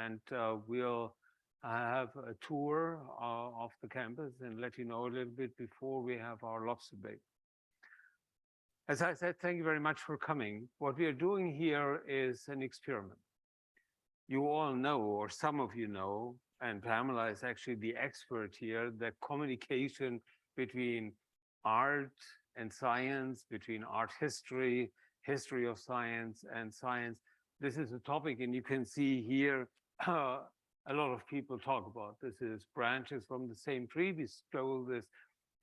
and we'll have a tour of the campus and let you know a little bit before we have our lobster bake. As I said, thank you very much for coming. What we are doing here is an experiment. You all know, or some of you know, and Pamela is actually the expert here, that communication between art and science, between art history, history of science, and science. This is a topic, and you can see here a lot of people talk about. This is branches from the same tree. We stole this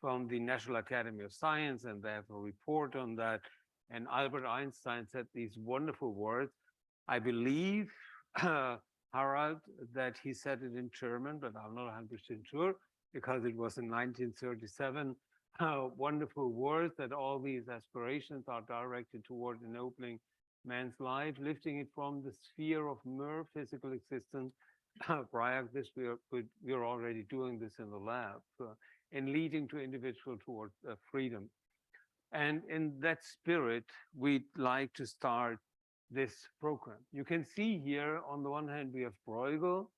from the National Academy of Sciences, and they have a report on that. And Albert Einstein said these wonderful words. I believe, Harald, that he said it in German, but I'm not 100% sure because it was in 1937. Wonderful words that all these aspirations are directed toward ennobling man's life, lifting it from the sphere of mere physical existence. Prior to this, we are already doing this in the lab, and leading to individual toward freedom. And in that spirit, we'd like to start this program. You can see here, on the one hand, we have Bruegel.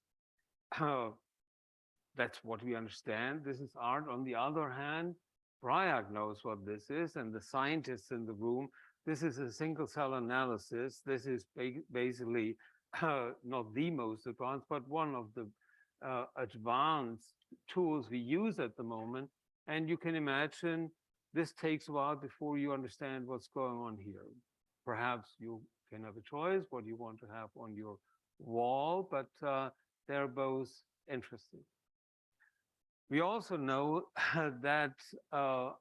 That's what we understand. This is art. On the other hand, Bragg knows what this is, and the scientists in the room. This is a single cell analysis. This is basically not the most advanced, but one of the advanced tools we use at the moment. And you can imagine this takes a while before you understand what's going on here. Perhaps you can have a choice what you want to have on your wall, but they're both interesting. We also know that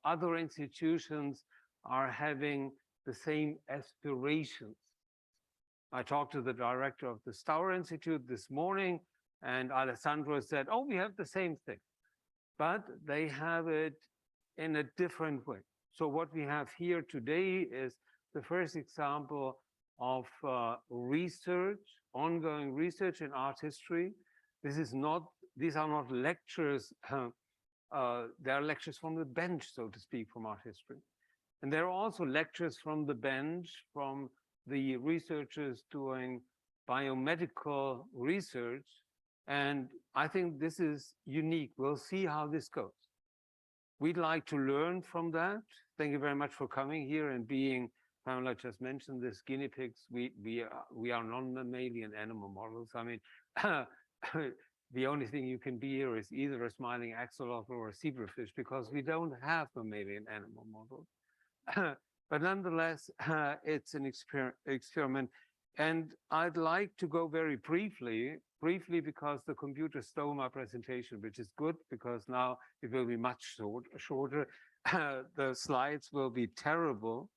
other institutions are having the same aspirations. I talked to the director of the Stour Institute this morning, and Alessandro said, oh, we have the same thing, but they have it in a different way. So what we have here today is the first example of research, ongoing research in art history. These are not lectures. They are lectures from the bench, so to speak, from art history. And there are also lectures from the bench from the researchers doing biomedical research. And I think this is unique. We'll see how this goes. We'd like to learn from that. Thank you very much for coming here and being, Pamela just mentioned this, guinea pigs. We are non-mammalian animal models. I mean, the only thing you can be here is either a smiling axolotl or a zebrafish, because we don't have mammalian animal models. But nonetheless, it's an experiment. And I'd like to go very briefly because the computer stole my presentation, which is good because now it will be much shorter. The slides will be terrible.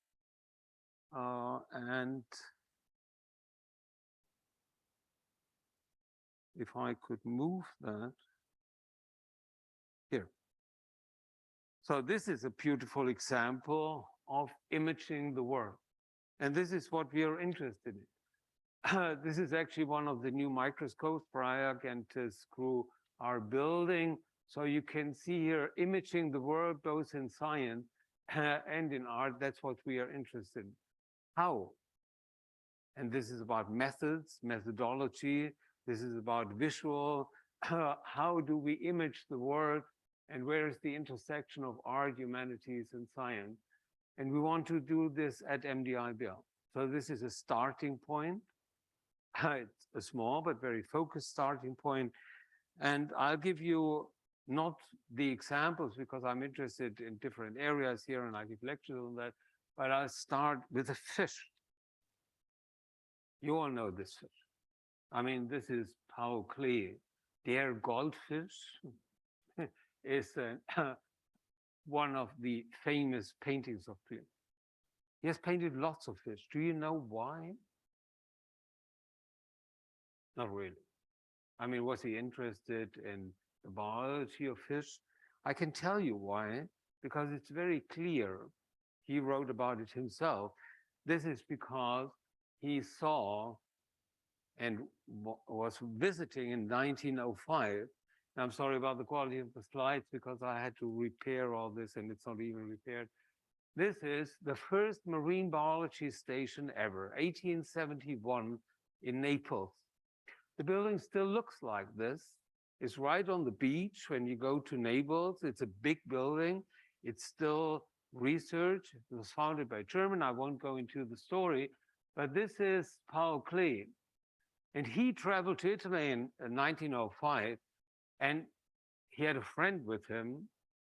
And if I could move that here. So this is a beautiful example of imaging the world. And this is what we are interested in. This is actually one of the new microscopes Bragg and his crew are building. So you can see here imaging the world both in science and in art. That's what we are interested in. How? And this is about methods, methodology. This is about visual. How do we image the world? And where is the intersection of art, humanities, and science? And we want to do this at MDI Biological. So this is a starting point. It's a small but very focused starting point. And I'll give you not the examples because I'm interested in different areas here and I give lectures on that, but I'll start with a fish. You all know this fish. I mean, this is Paul Klee. Der Goldfish is one of the famous paintings of Klee. He has painted lots of fish. Do you know why? Not really. I mean, was he interested in the biology of fish? I can tell you why, because it's very clear. He wrote about it himself. This is because he saw and was visiting in 1905. I'm sorry about the quality of the slides because I had to repair all this and it's not even repaired. This is the first marine biology station ever, 1871 in Naples. The building still looks like this. It's right on the beach when you go to Naples. It's a big building. It's still research. It was founded by German. I won't go into the story, but this is Paul Klee. And he traveled to Italy in 1905, and he had a friend with him,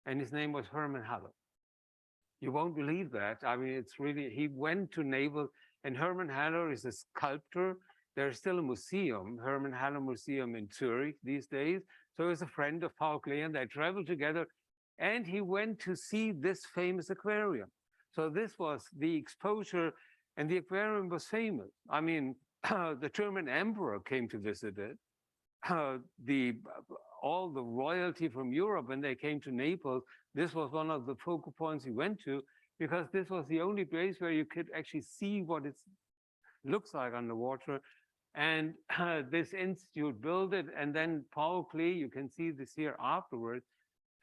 and his name was Hermann Haller. You won't believe that. I mean, it's really, he went to Naples, and Hermann Haller is a sculptor. There's still a museum, Hermann Haller Museum in Zurich these days. So he's a friend of Paul Klee, and they traveled together, and he went to see this famous aquarium. So this was the exposure, and the aquarium was famous. I mean, the German emperor came to visit it. All the royalty from Europe, when they came to Naples, this was one of the focal points he went to, because this was the only place where you could actually see what it looks like underwater. And this institute built it, and then Paul Klee, you can see this here afterwards,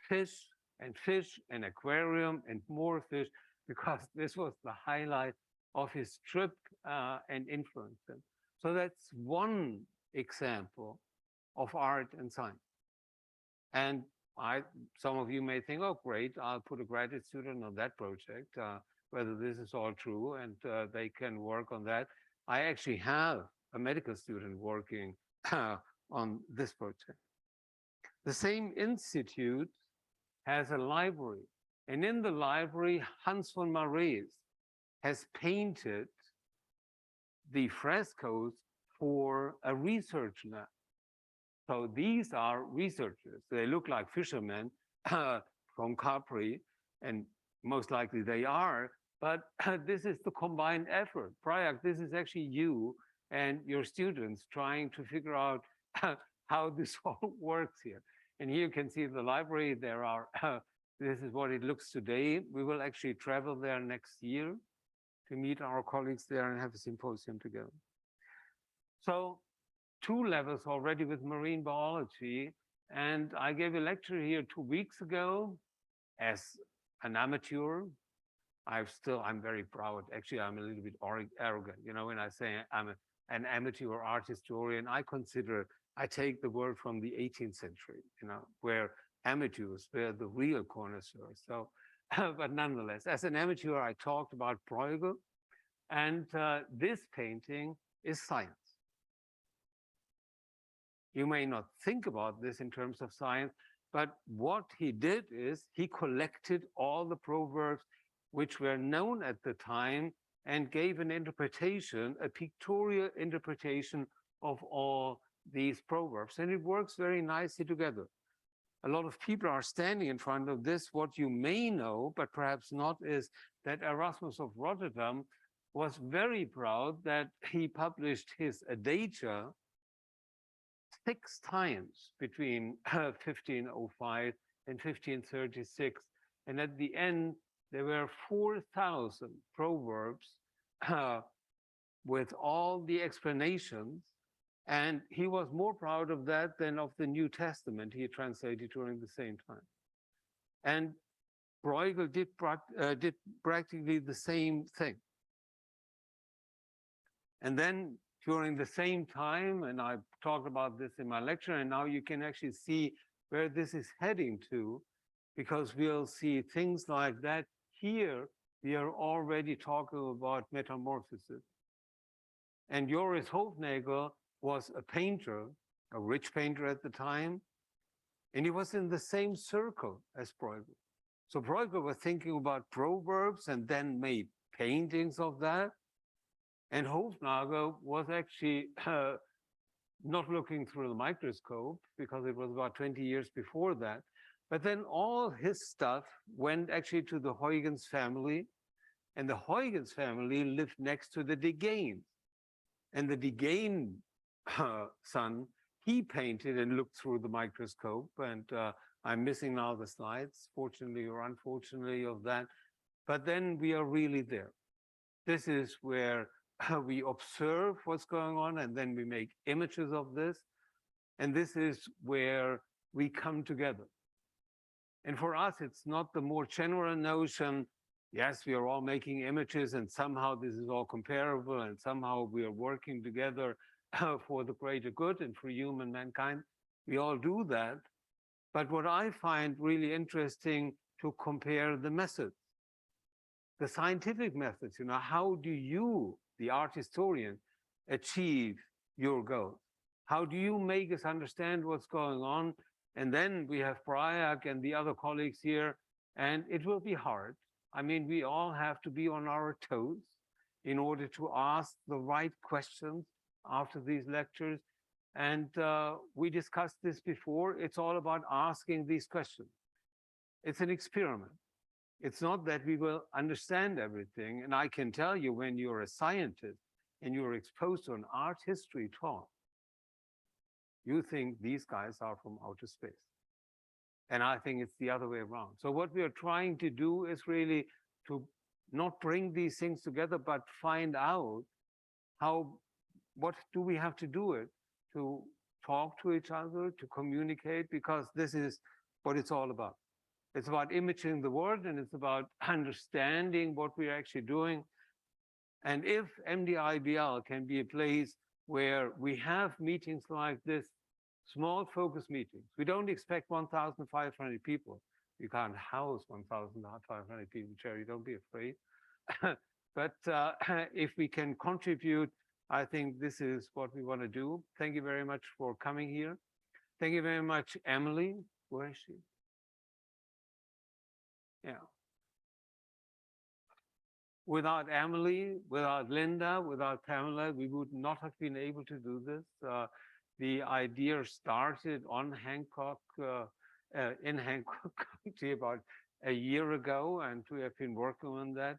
fish and aquarium and more fish, because this was the highlight of his trip and influenced him. So that's one example of art and science. And some of you may think, oh, great, I'll put a graduate student on that project, whether this is all true, and they can work on that. I actually have a medical student working on this project. The same institute has a library, and in the library, Hans von Marais has painted the frescoes for a research lab. So these are researchers. They look like fishermen from Capri, and most likely they are, but this is the combined effort. Prayag, this is actually you and your students trying to figure out how this all works here. And here you can see the library. There are, this is what it looks today. We will actually travel there next year to meet our colleagues there and have a symposium together. So 2 levels already with marine biology. And I gave a lecture here 2 weeks ago as an amateur. I'm very proud. Actually, I'm a little bit arrogant. You know, when I say I'm an amateur art historian, I take the word from the 18th century, you know, where amateurs were the real connoisseurs. So, but nonetheless, as an amateur, I talked about Bruegel, and this painting is science. You may not think about this in terms of science, but what he did is he collected all the proverbs which were known at the time and gave an interpretation, a pictorial interpretation of all these proverbs. And it works very nicely together. A lot of people are standing in front of this. What you may know, but perhaps not, is that Erasmus of Rotterdam was very proud that he published his Adagia 6 times between 1505 and 1536. And at the end, there were 4,000 proverbs with all the explanations. And he was more proud of that than of the New Testament he translated during the same time. And Bruegel did practically the same thing. And then during the same time, and I talked about this in my lecture, and now you can actually see where this is heading to, because we'll see things like that. Here, we are already talking about metamorphosis. And Joris Hofnagel was a painter, a rich painter at the time, and he was in the same circle as Bruegel. So Bruegel was thinking about proverbs and then made paintings of that. And Hofnagel was actually not looking through the microscope, because it was about 20 years before that. But then all his stuff went actually to the Huygens family, and the Huygens family lived next to the Degaines. And the Degaine son, he painted and looked through the microscope, and I'm missing now the slides, fortunately or unfortunately, of that. But then we are really there. This is where we observe what's going on, and then we make images of this. And this is where we come together. And for us, it's not the more general notion, yes, we are all making images and somehow this is all comparable and somehow we are working together. for the greater good and for human mankind. We all do that. But what I find really interesting to compare the methods, the scientific methods, how do you, the art historian, achieve your goals? How do you make us understand what's going on? And then we have Briag and the other colleagues here, and it will be hard. I mean, we all have to be on our toes in order to ask the right questions after these lectures. And we discussed this before. It's all about asking these questions. It's an experiment. It's not that we will understand everything. And I can tell you, when you're a scientist and you're exposed to an art history talk, you think these guys are from outer space. And I think it's the other way around. So what we are trying to do is really to not bring these things together, but find out what do we have to do it to talk to each other, to communicate, because this is what it's all about. It's about imaging the world, and it's about understanding what we're actually doing. And if MDI-BL can be a place where we have meetings like this, small focus meetings. We don't expect 1,500 people. You can't house 1,500 people, Jerry, don't be afraid. But if we can contribute, I think this is what we want to do. Thank you very much for coming here. Thank you very much, Emily. Where is she? Yeah. Without Emily, without Linda, without Pamela, we would not have been able to do this. The idea started on Hancock, in Hancock County about a year ago, and we have been working on that.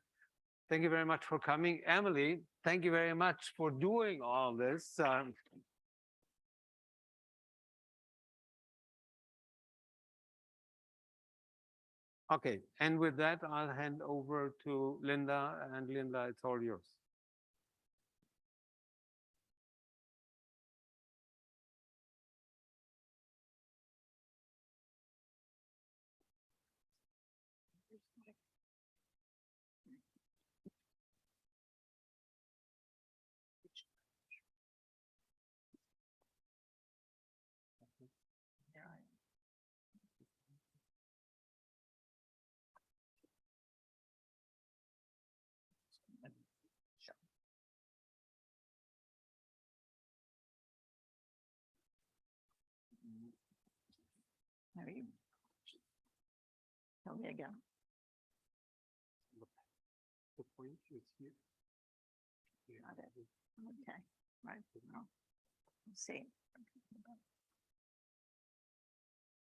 Thank you very much for coming. Emily, thank you very much for doing all this. Okay, and with that, I'll hand over to Linda, and Linda, it's all yours. Maybe tell me again. The point is here. Got it. Okay, right. Let's see.